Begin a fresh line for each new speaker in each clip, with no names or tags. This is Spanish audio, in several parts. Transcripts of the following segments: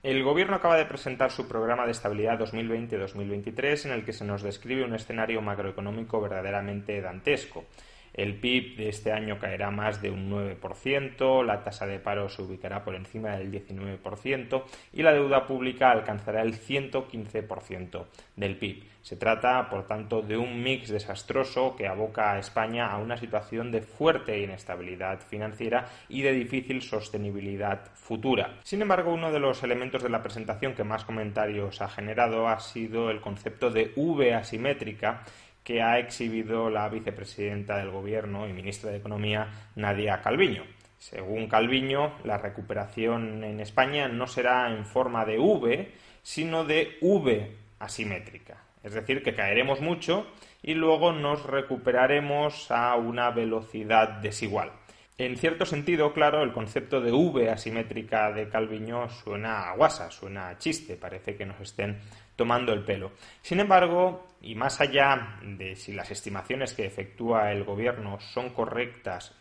El Gobierno acaba de presentar su programa de estabilidad 2020-2023 en el que se nos describe un escenario macroeconómico verdaderamente dantesco. El PIB de este año caerá más de un 9%, la tasa de paro se ubicará por encima del 19% y la deuda pública alcanzará el 115% del PIB. Se trata, por tanto, de un mix desastroso que aboca a España a una situación de fuerte inestabilidad financiera y de difícil sostenibilidad futura. Sin embargo, uno de los elementos de la presentación que más comentarios ha generado ha sido el concepto de V asimétrica que ha exhibido la vicepresidenta del Gobierno y ministra de Economía, Nadia Calviño. Según Calviño, la recuperación en España no será en forma de V, sino de V asimétrica. Es decir, que caeremos mucho y luego nos recuperaremos a una velocidad desigual. En cierto sentido, claro, el concepto de V asimétrica de Calviño suena a guasa, suena a chiste, parece que nos estén tomando el pelo. Sin embargo, y más allá de si las estimaciones que efectúa el Gobierno son correctas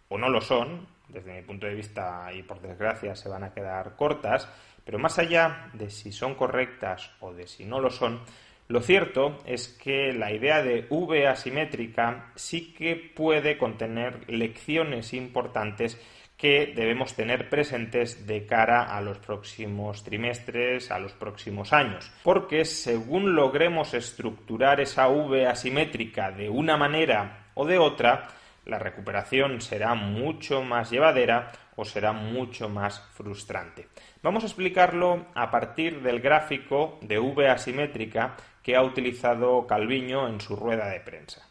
o no lo son, desde mi punto de vista y por desgracia se van a quedar cortas, pero más allá de si son correctas o de si no lo son, lo cierto es que la idea de V asimétrica sí que puede contener lecciones importantes que debemos tener presentes de cara a los próximos trimestres, a los próximos años. Porque según logremos estructurar esa V asimétrica de una manera o de otra, la recuperación será mucho más llevadera o será mucho más frustrante. Vamos a explicarlo a partir del gráfico de V asimétrica que ha utilizado Calviño en su rueda de prensa.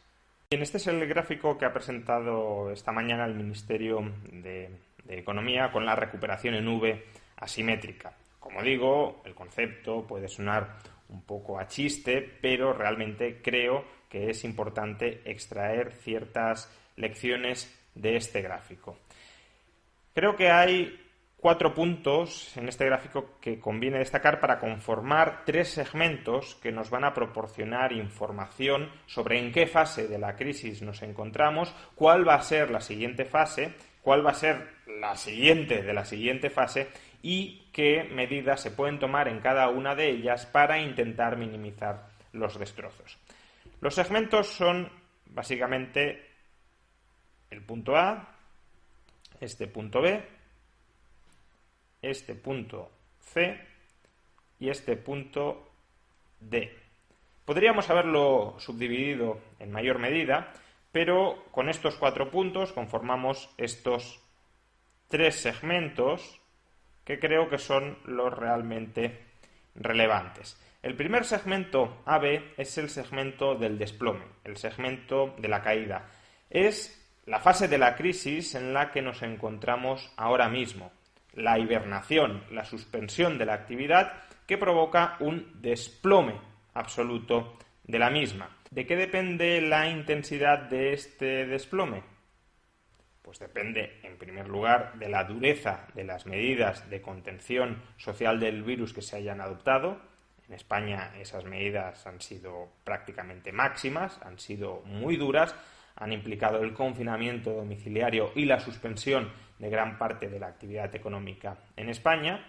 Bien, este es el gráfico que ha presentado esta mañana el Ministerio de Economía con la recuperación en V asimétrica. Como digo, el concepto puede sonar un poco a chiste, pero realmente creo que es importante extraer ciertas lecciones de este gráfico. Creo que hay 4 puntos en este gráfico que conviene destacar para conformar 3 segmentos que nos van a proporcionar información sobre en qué fase de la crisis nos encontramos, cuál va a ser la siguiente fase, cuál va a ser la siguiente de la siguiente fase y qué medidas se pueden tomar en cada una de ellas para intentar minimizar los destrozos. Los segmentos son básicamente el punto A, este punto B, este punto C y este punto D. Podríamos haberlo subdividido en mayor medida, pero con estos 4 puntos conformamos estos 3 segmentos que creo que son los realmente relevantes. El primer segmento AB es el segmento del desplome, el segmento de la caída. Es la fase de la crisis en la que nos encontramos ahora mismo. La hibernación, la suspensión de la actividad que provoca un desplome absoluto de la misma. ¿De qué depende la intensidad de este desplome? Pues depende, en primer lugar, de la dureza de las medidas de contención social del virus que se hayan adoptado. En España esas medidas han sido prácticamente máximas, han sido muy duras, han implicado el confinamiento domiciliario y la suspensión de gran parte de la actividad económica en España.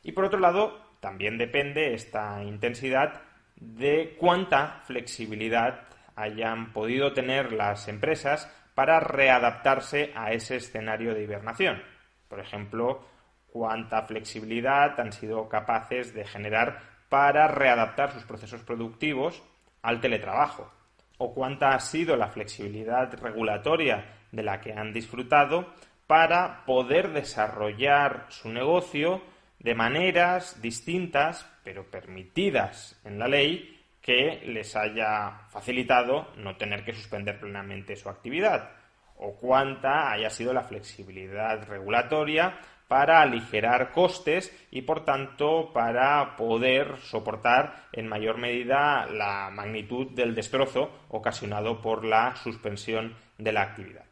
Y por otro lado, también depende esta intensidad de cuánta flexibilidad hayan podido tener las empresas para readaptarse a ese escenario de hibernación. Por ejemplo, cuánta flexibilidad han sido capaces de generar para readaptar sus procesos productivos al teletrabajo, o cuánta ha sido la flexibilidad regulatoria de la que han disfrutado para poder desarrollar su negocio de maneras distintas, pero permitidas en la ley, que les haya facilitado no tener que suspender plenamente su actividad, o cuánta haya sido la flexibilidad regulatoria para aligerar costes y, por tanto, para poder soportar en mayor medida la magnitud del destrozo ocasionado por la suspensión de la actividad.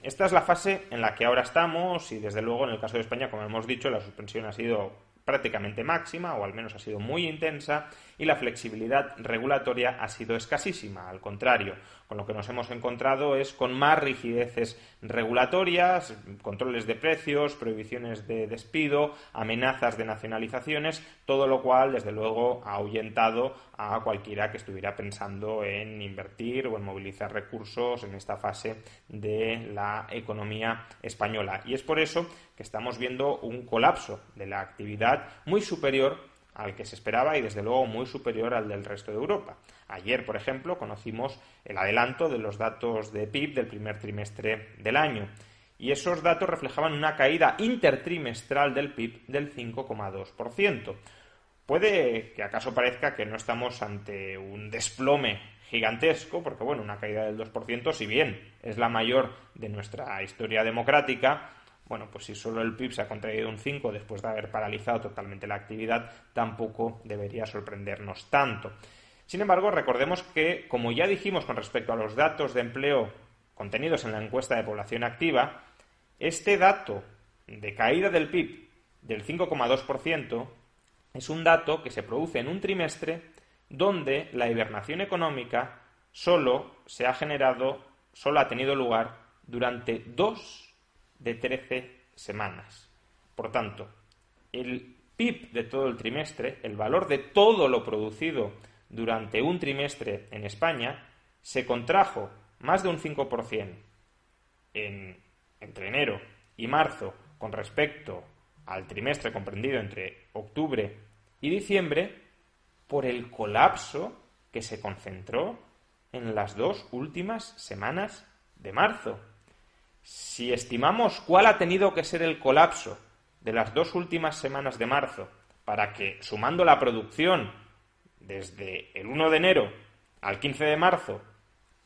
Esta es la fase en la que ahora estamos y, desde luego, en el caso de España, como hemos dicho, la suspensión ha sido prácticamente máxima, o al menos ha sido muy intensa, y la flexibilidad regulatoria ha sido escasísima. Al contrario, con lo que nos hemos encontrado es con más rigideces regulatorias, controles de precios, prohibiciones de despido, amenazas de nacionalizaciones, todo lo cual, desde luego, ha ahuyentado a cualquiera que estuviera pensando en invertir o en movilizar recursos en esta fase de la economía española. Y es por eso que estamos viendo un colapso de la actividad muy superior al que se esperaba y, desde luego, muy superior al del resto de Europa. Ayer, por ejemplo, conocimos el adelanto de los datos de PIB del primer trimestre del año, y esos datos reflejaban una caída intertrimestral del PIB del 5,2%. Puede que acaso parezca que no estamos ante un desplome gigantesco, porque, bueno, una caída del 2%, si bien es la mayor de nuestra historia democrática, bueno, pues si solo el PIB se ha contraído un 5 después de haber paralizado totalmente la actividad, tampoco debería sorprendernos tanto. Sin embargo, recordemos que, como ya dijimos con respecto a los datos de empleo contenidos en la encuesta de población activa, este dato de caída del PIB del 5,2% es un dato que se produce en un trimestre donde la hibernación económica solo ha tenido lugar durante 2 de 13 semanas. Por tanto, el PIB de todo el trimestre, el valor de todo lo producido durante un trimestre en España, se contrajo más de un 5% entre enero y marzo con respecto al trimestre comprendido entre octubre y diciembre por el colapso que se concentró en las 2 últimas semanas de marzo. Si estimamos cuál ha tenido que ser el colapso de las 2 últimas semanas de marzo para que, sumando la producción desde el 1 de enero al 15 de marzo,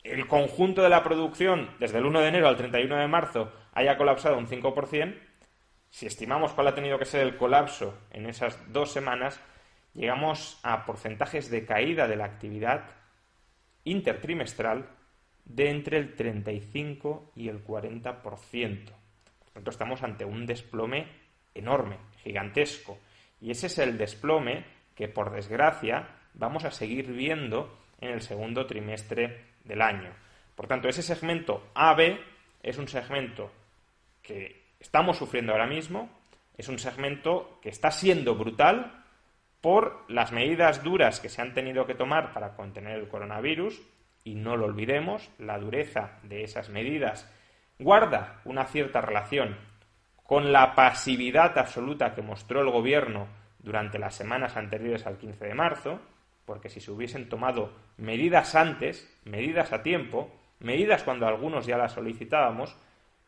el conjunto de la producción desde el 1 de enero al 31 de marzo haya colapsado un 5%, si estimamos cuál ha tenido que ser el colapso en esas 2 semanas, llegamos a porcentajes de caída de la actividad intertrimestral de entre el 35 y el 40%. Por tanto, estamos ante un desplome enorme, gigantesco. Y ese es el desplome que, por desgracia, vamos a seguir viendo en el segundo trimestre del año. Por tanto, ese segmento AB es un segmento que estamos sufriendo ahora mismo, es un segmento que está siendo brutal por las medidas duras que se han tenido que tomar para contener el coronavirus. Y no lo olvidemos, la dureza de esas medidas guarda una cierta relación con la pasividad absoluta que mostró el gobierno durante las semanas anteriores al 15 de marzo, porque si se hubiesen tomado medidas antes, medidas a tiempo, medidas cuando algunos ya las solicitábamos,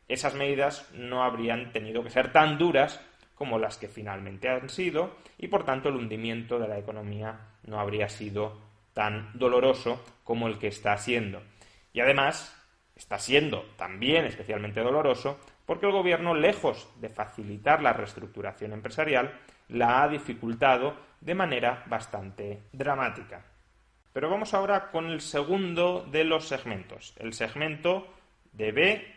esas medidas no habrían tenido que ser tan duras como las que finalmente han sido, y por tanto el hundimiento de la economía no habría sido tan doloroso como el que está siendo. Y además está siendo también especialmente doloroso porque el gobierno, lejos de facilitar la reestructuración empresarial, la ha dificultado de manera bastante dramática. Pero vamos ahora con el segundo de los segmentos, el segmento de B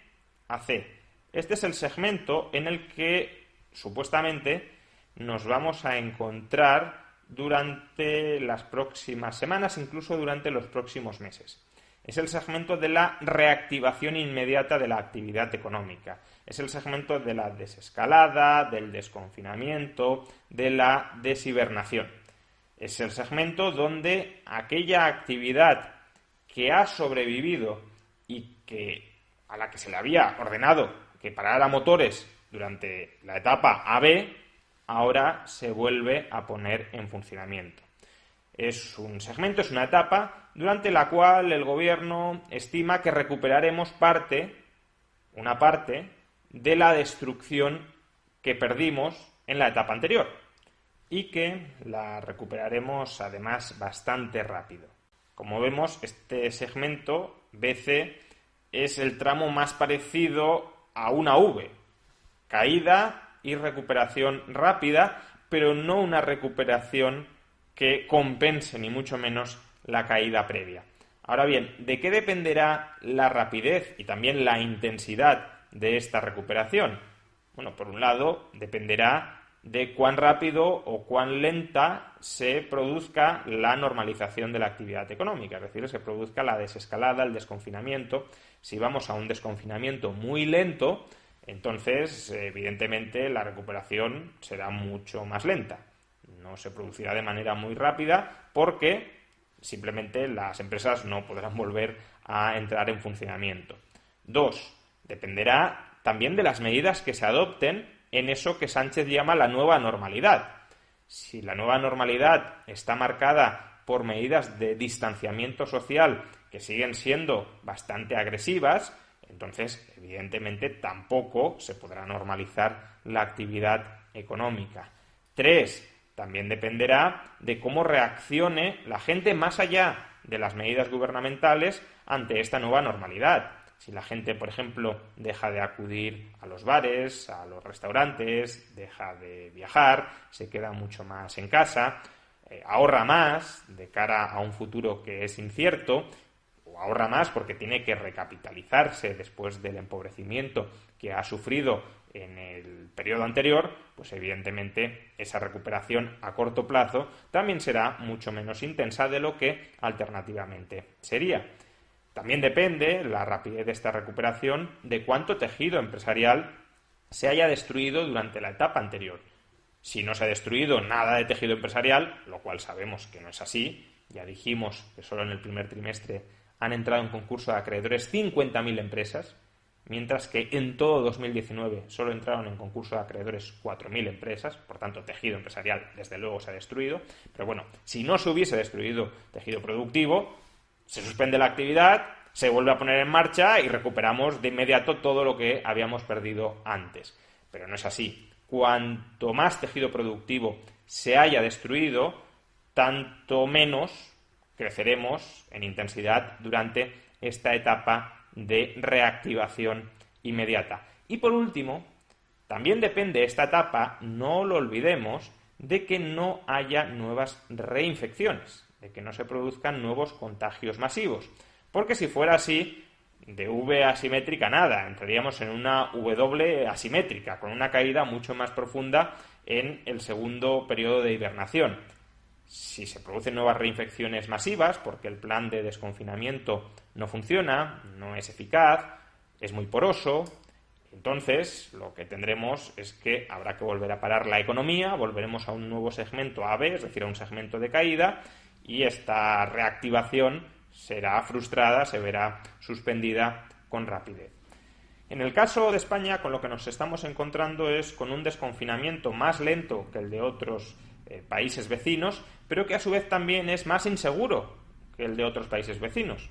a C. Este es el segmento en el que supuestamente nos vamos a encontrar durante las próximas semanas, incluso durante los próximos meses. Es el segmento de la reactivación inmediata de la actividad económica. Es el segmento de la desescalada, del desconfinamiento, de la deshibernación. Es el segmento donde aquella actividad que ha sobrevivido y a la que se le había ordenado que parara motores durante la etapa AB, ahora se vuelve a poner en funcionamiento. Es un segmento, es una etapa durante la cual el gobierno estima que recuperaremos una parte de la destrucción que perdimos en la etapa anterior y que la recuperaremos además bastante rápido. Como vemos, este segmento BC es el tramo más parecido a una V, caída y recuperación rápida, pero no una recuperación que compense ni mucho menos la caída previa. Ahora bien, ¿de qué dependerá la rapidez y también la intensidad de esta recuperación? Bueno, por un lado, dependerá de cuán rápido o cuán lenta se produzca la normalización de la actividad económica, es decir, se produzca la desescalada, el desconfinamiento. Si vamos a un desconfinamiento muy lento, entonces, evidentemente, la recuperación será mucho más lenta. No se producirá de manera muy rápida porque simplemente las empresas no podrán volver a entrar en funcionamiento. 2. Dependerá también de las medidas que se adopten en eso que Sánchez llama la nueva normalidad. Si la nueva normalidad está marcada por medidas de distanciamiento social que siguen siendo bastante agresivas, entonces, evidentemente, tampoco se podrá normalizar la actividad económica. 3. También dependerá de cómo reaccione la gente más allá de las medidas gubernamentales ante esta nueva normalidad. Si la gente, por ejemplo, deja de acudir a los bares, a los restaurantes, deja de viajar, se queda mucho más en casa, ahorra más de cara a un futuro que es incierto, o ahorra más porque tiene que recapitalizarse después del empobrecimiento que ha sufrido en el periodo anterior, pues evidentemente esa recuperación a corto plazo también será mucho menos intensa de lo que alternativamente sería. También depende la rapidez de esta recuperación de cuánto tejido empresarial se haya destruido durante la etapa anterior. Si no se ha destruido nada de tejido empresarial, lo cual sabemos que no es así, ya dijimos que solo en el primer trimestre han entrado en concurso de acreedores 50.000 empresas, mientras que en todo 2019 solo entraron en concurso de acreedores 4.000 empresas, por tanto tejido empresarial desde luego se ha destruido, pero bueno, si no se hubiese destruido tejido productivo, se suspende la actividad, se vuelve a poner en marcha y recuperamos de inmediato todo lo que habíamos perdido antes. Pero no es así. Cuanto más tejido productivo se haya destruido, tanto menos creceremos en intensidad durante esta etapa de reactivación inmediata. Y por último, también depende esta etapa, no lo olvidemos, de que no haya nuevas reinfecciones, de que no se produzcan nuevos contagios masivos. Porque si fuera así, de V asimétrica nada, entraríamos en una W asimétrica, con una caída mucho más profunda en el segundo periodo de hibernación. Si se producen nuevas reinfecciones masivas, porque el plan de desconfinamiento no funciona, no es eficaz, es muy poroso, entonces lo que tendremos es que habrá que volver a parar la economía, volveremos a un nuevo segmento AB, es decir, a un segmento de caída, y esta reactivación será frustrada, se verá suspendida con rapidez. En el caso de España, con lo que nos estamos encontrando es con un desconfinamiento más lento que el de otros países vecinos, pero que a su vez también es más inseguro que el de otros países vecinos.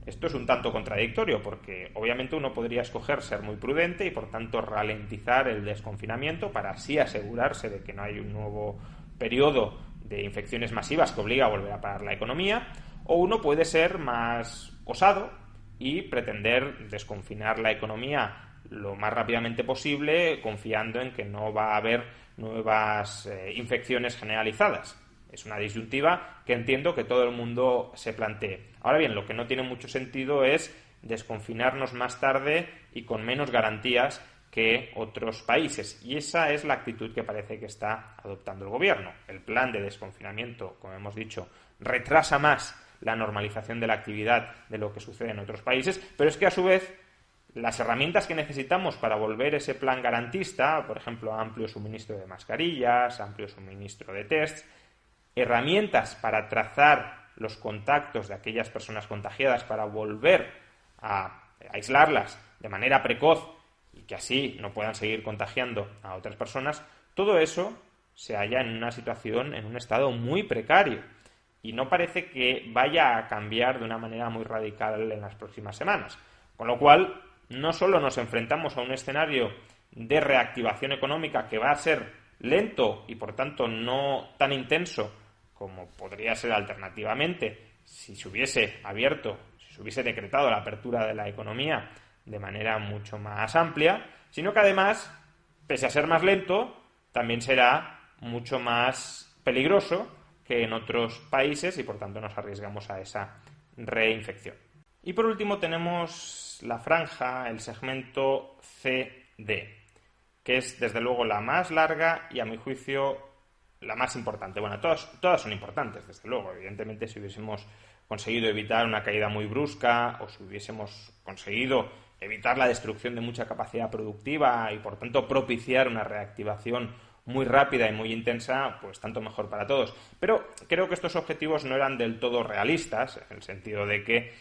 Esto es un tanto contradictorio porque obviamente uno podría escoger ser muy prudente y por tanto ralentizar el desconfinamiento para así asegurarse de que no hay un nuevo periodo de infecciones masivas que obliga a volver a parar la economía, o uno puede ser más osado y pretender desconfinar la economía lo más rápidamente posible confiando en que no va a haber nuevas infecciones generalizadas. Es una disyuntiva que entiendo que todo el mundo se plantee. Ahora bien, lo que no tiene mucho sentido es desconfinarnos más tarde y con menos garantías que otros países. Y esa es la actitud que parece que está adoptando el gobierno. El plan de desconfinamiento, como hemos dicho, retrasa más la normalización de la actividad de lo que sucede en otros países, pero es que a su vez las herramientas que necesitamos para volver ese plan garantista, por ejemplo, amplio suministro de mascarillas, amplio suministro de tests, herramientas para trazar los contactos de aquellas personas contagiadas para volver a aislarlas de manera precoz y que así no puedan seguir contagiando a otras personas, todo eso se halla en una situación, en un estado muy precario y no parece que vaya a cambiar de una manera muy radical en las próximas semanas. Con lo cual, no solo nos enfrentamos a un escenario de reactivación económica que va a ser lento y por tanto no tan intenso como podría ser alternativamente si se hubiese abierto, si se hubiese decretado la apertura de la economía de manera mucho más amplia, sino que además, pese a ser más lento, también será mucho más peligroso que en otros países y por tanto nos arriesgamos a esa reinfección. Y por último tenemos la franja, el segmento CD. que es desde luego la más larga y a mi juicio la más importante. Bueno, todas son importantes, desde luego. Evidentemente, si hubiésemos conseguido evitar una caída muy brusca o si hubiésemos conseguido evitar la destrucción de mucha capacidad productiva y, por tanto, propiciar una reactivación muy rápida y muy intensa, pues tanto mejor para todos. Pero creo que estos objetivos no eran del todo realistas, en el sentido de que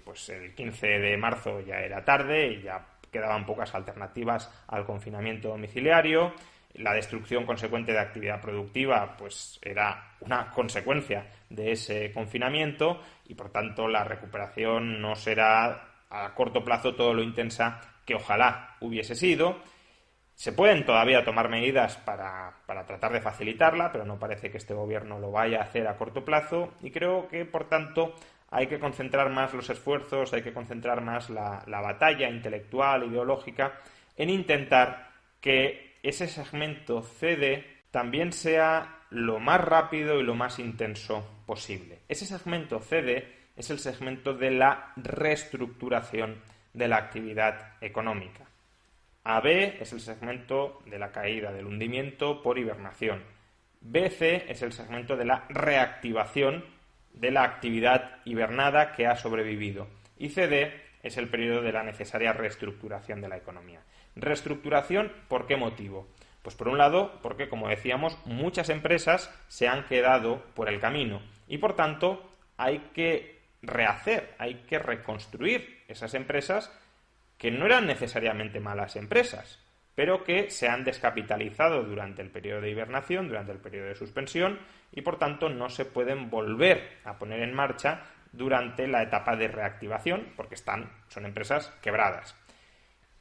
pues el 15 de marzo ya era tarde y ya quedaban pocas alternativas al confinamiento domiciliario. La destrucción consecuente de actividad productiva pues era una consecuencia de ese confinamiento y, por tanto, la recuperación no será a corto plazo todo lo intensa que ojalá hubiese sido. Se pueden todavía tomar medidas para tratar de facilitarla, pero no parece que este gobierno lo vaya a hacer a corto plazo y creo que, por tanto, hay que concentrar más los esfuerzos, hay que concentrar más la batalla intelectual, ideológica, en intentar que ese segmento CD también sea lo más rápido y lo más intenso posible. Ese segmento CD es el segmento de la reestructuración de la actividad económica. AB es el segmento de la caída, del hundimiento por hibernación. BC es el segmento de la reactivación de la actividad hibernada que ha sobrevivido. Y CD es el periodo de la necesaria reestructuración de la economía. ¿Reestructuración por qué motivo? Pues por un lado, porque, como decíamos, muchas empresas se han quedado por el camino y, por tanto, hay que rehacer, hay que reconstruir esas empresas que no eran necesariamente malas empresas, pero que se han descapitalizado durante el periodo de hibernación, durante el periodo de suspensión, y por tanto no se pueden volver a poner en marcha durante la etapa de reactivación, porque son empresas quebradas.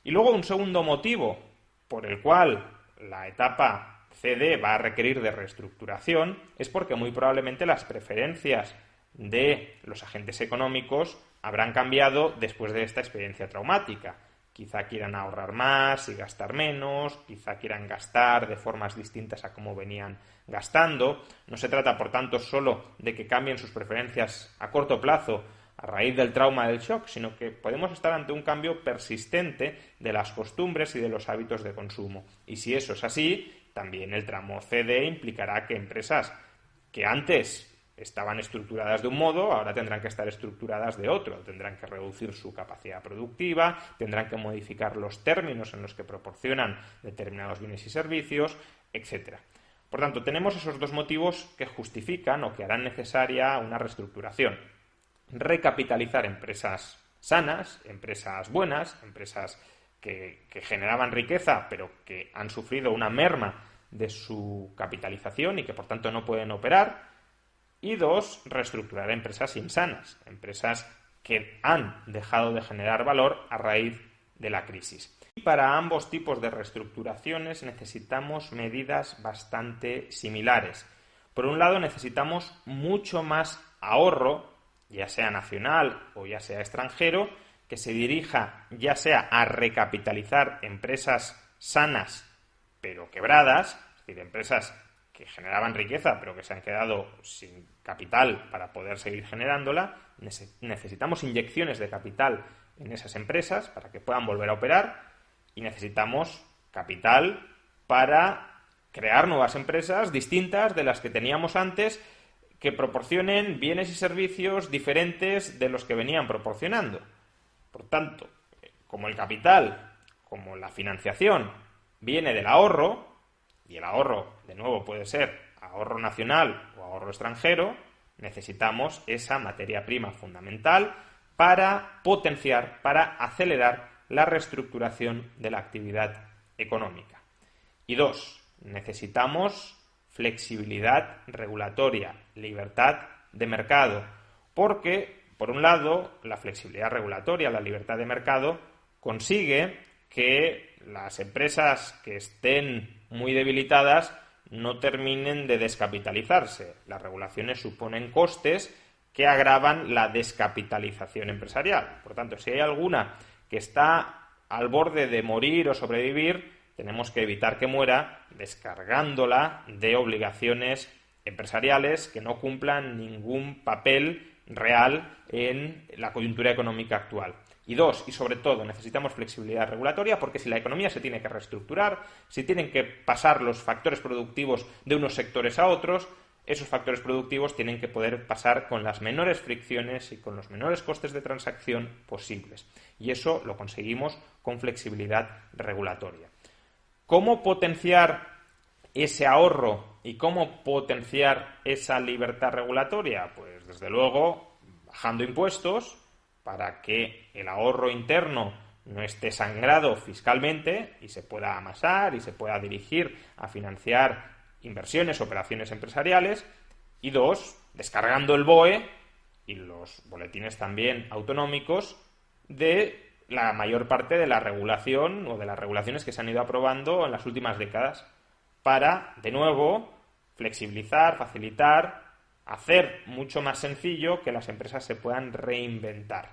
Y luego un segundo motivo por el cual la etapa CD va a requerir de reestructuración es porque muy probablemente las preferencias de los agentes económicos habrán cambiado después de esta experiencia traumática. Quizá quieran ahorrar más y gastar menos, quizá quieran gastar de formas distintas a como venían gastando. No se trata, por tanto, solo de que cambien sus preferencias a corto plazo a raíz del trauma del shock, sino que podemos estar ante un cambio persistente de las costumbres y de los hábitos de consumo. Y si eso es así, también el tramo CD implicará que empresas que antes estaban estructuradas de un modo, ahora tendrán que estar estructuradas de otro, tendrán que reducir su capacidad productiva, tendrán que modificar los términos en los que proporcionan determinados bienes y servicios, etc. Por tanto, tenemos esos dos motivos que justifican o que harán necesaria una reestructuración. Recapitalizar empresas sanas, empresas buenas, empresas que generaban riqueza, pero que han sufrido una merma de su capitalización y que, por tanto, no pueden operar. Y dos, reestructurar empresas insanas, empresas que han dejado de generar valor a raíz de la crisis. Y para ambos tipos de reestructuraciones necesitamos medidas bastante similares. Por un lado, necesitamos mucho más ahorro, ya sea nacional o ya sea extranjero, que se dirija ya sea a recapitalizar empresas sanas pero quebradas, es decir, empresas que generaban riqueza pero que se han quedado sin capital para poder seguir generándola. Necesitamos inyecciones de capital en esas empresas para que puedan volver a operar y necesitamos capital para crear nuevas empresas distintas de las que teníamos antes, que proporcionen bienes y servicios diferentes de los que venían proporcionando. Por tanto, como el capital, como la financiación viene del ahorro, y el ahorro, de nuevo, puede ser ahorro nacional o ahorro extranjero, necesitamos esa materia prima fundamental para potenciar, para acelerar la reestructuración de la actividad económica. Y dos, necesitamos flexibilidad regulatoria, libertad de mercado, porque, por un lado, la flexibilidad regulatoria, la libertad de mercado, consigue que las empresas que estén muy debilitadas no terminen de descapitalizarse. Las regulaciones suponen costes que agravan la descapitalización empresarial. Por tanto, si hay alguna que está al borde de morir o sobrevivir, tenemos que evitar que muera descargándola de obligaciones empresariales que no cumplan ningún papel real en la coyuntura económica actual. Y dos, y sobre todo, necesitamos flexibilidad regulatoria porque si la economía se tiene que reestructurar, si tienen que pasar los factores productivos de unos sectores a otros, esos factores productivos tienen que poder pasar con las menores fricciones y con los menores costes de transacción posibles. Y eso lo conseguimos con flexibilidad regulatoria. ¿Cómo potenciar ese ahorro y cómo potenciar esa libertad regulatoria? Pues desde luego bajando impuestos para que el ahorro interno no esté sangrado fiscalmente y se pueda amasar y se pueda dirigir a financiar inversiones, operaciones empresariales. Y dos, descargando el BOE y los boletines también autonómicos de la mayor parte de la regulación o de las regulaciones que se han ido aprobando en las últimas décadas para, de nuevo, flexibilizar, facilitar, hacer mucho más sencillo que las empresas se puedan reinventar.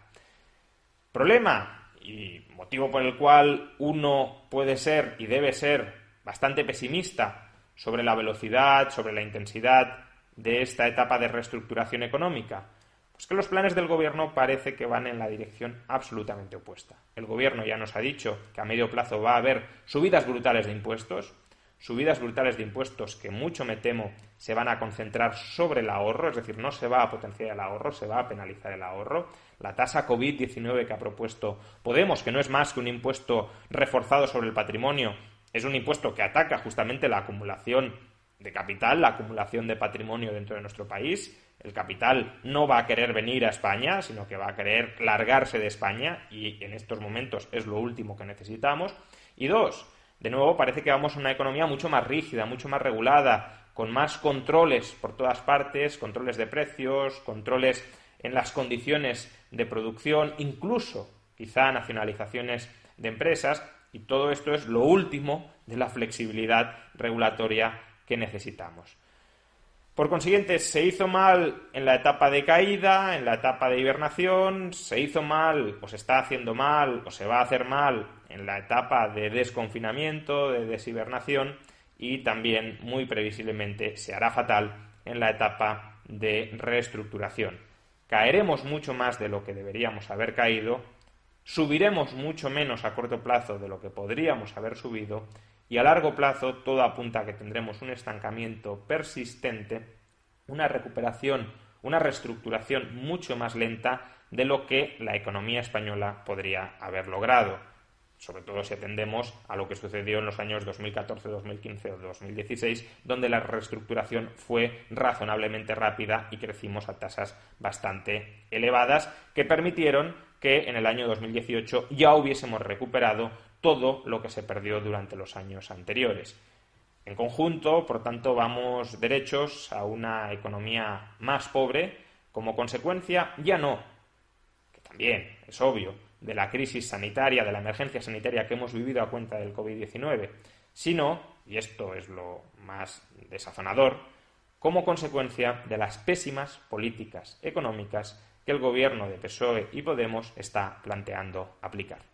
Problema y motivo por el cual uno puede ser y debe ser bastante pesimista sobre la velocidad, sobre la intensidad de esta etapa de reestructuración económica, pues que los planes del gobierno parece que van en la dirección absolutamente opuesta. El gobierno ya nos ha dicho que a medio plazo va a haber subidas brutales de impuestos que mucho me temo se van a concentrar sobre el ahorro, es decir, no se va a potenciar el ahorro, se va a penalizar el ahorro. La tasa COVID-19 que ha propuesto Podemos, que no es más que un impuesto reforzado sobre el patrimonio, es un impuesto que ataca justamente la acumulación de capital, la acumulación de patrimonio dentro de nuestro país. El capital no va a querer venir a España, sino que va a querer largarse de España y en estos momentos es lo último que necesitamos. Y dos, de nuevo parece que vamos a una economía mucho más rígida, mucho más regulada, con más controles por todas partes, controles de precios, controles en las condiciones de producción, incluso quizá nacionalizaciones de empresas. Y todo esto es lo último de la flexibilidad regulatoria que necesitamos. Por consiguiente, se hizo mal en la etapa de caída, en la etapa de hibernación, se hizo mal o se está haciendo mal o se va a hacer mal en la etapa de desconfinamiento, de deshibernación y también, muy previsiblemente, se hará fatal en la etapa de reestructuración. Caeremos mucho más de lo que deberíamos haber caído, subiremos mucho menos a corto plazo de lo que podríamos haber subido y a largo plazo todo apunta a que tendremos un estancamiento persistente, una recuperación, una reestructuración mucho más lenta de lo que la economía española podría haber logrado, sobre todo si atendemos a lo que sucedió en los años 2014, 2015 o 2016, donde la reestructuración fue razonablemente rápida y crecimos a tasas bastante elevadas que permitieron que en el año 2018 ya hubiésemos recuperado todo lo que se perdió durante los años anteriores. En conjunto, por tanto, vamos derechos a una economía más pobre como consecuencia, ya no, que también es obvio, de la crisis sanitaria, de la emergencia sanitaria que hemos vivido a cuenta del COVID-19, sino, y esto es lo más desazonador, como consecuencia de las pésimas políticas económicas que el gobierno de PSOE y Podemos está planteando aplicar.